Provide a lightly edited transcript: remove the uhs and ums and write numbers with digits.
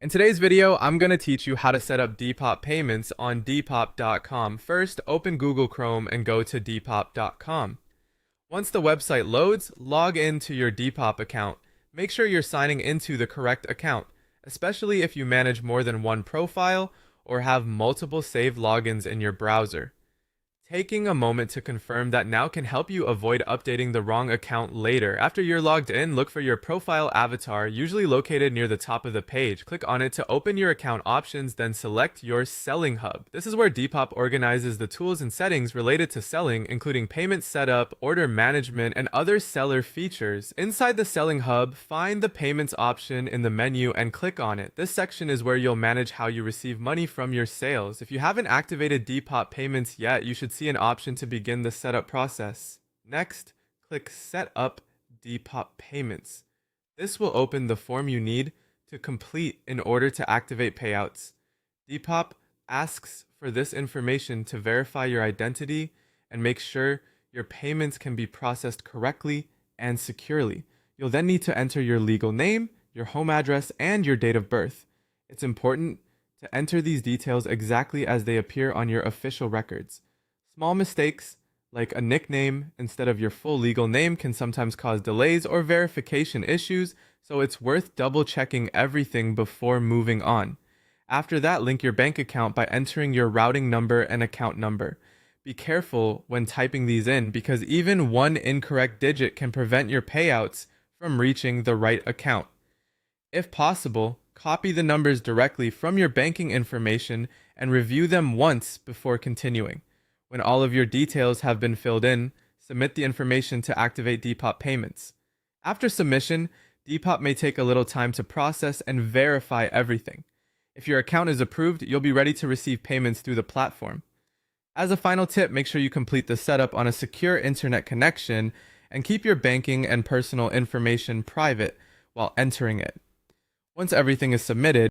In today's video, I'm going to teach you how to set up Depop payments on Depop.com. First, open Google Chrome and go to Depop.com. Once the website loads, log into your Depop account. Make sure you're signing into the correct account, especially if you manage more than one profile or have multiple saved logins in your browser. Taking a moment to confirm that now can help you avoid updating the wrong account later. After you're logged in, look for your profile avatar, usually located near the top of the page. Click on it to open your account options, then select your selling hub. This is where Depop organizes the tools and settings related to selling, including payment setup, order management, and other seller features. Inside the selling hub, find the payments option in the menu and click on it. This section is where you'll manage how you receive money from your sales. If you haven't activated Depop payments yet, you should see an option to begin the setup process. Next, click Set Up Depop Payments. This will open the form you need to complete in order to activate payouts. Depop asks for this information to verify your identity and make sure your payments can be processed correctly and securely. You'll then need to enter your legal name, your home address, and your date of birth. It's important to enter these details exactly as they appear on your official records. Small mistakes, like a nickname instead of your full legal name, can sometimes cause delays or verification issues, so it's worth double-checking everything before moving on. After that, link your bank account by entering your routing number and account number. Be careful when typing these in, because even one incorrect digit can prevent your payouts from reaching the right account. If possible, copy the numbers directly from your banking information and review them once before continuing. When all of your details have been filled in, submit the information to activate Depop payments. After submission, Depop may take a little time to process and verify everything. If your account is approved, you'll be ready to receive payments through the platform. As a final tip, make sure you complete the setup on a secure internet connection and keep your banking and personal information private while entering it. Once everything is submitted,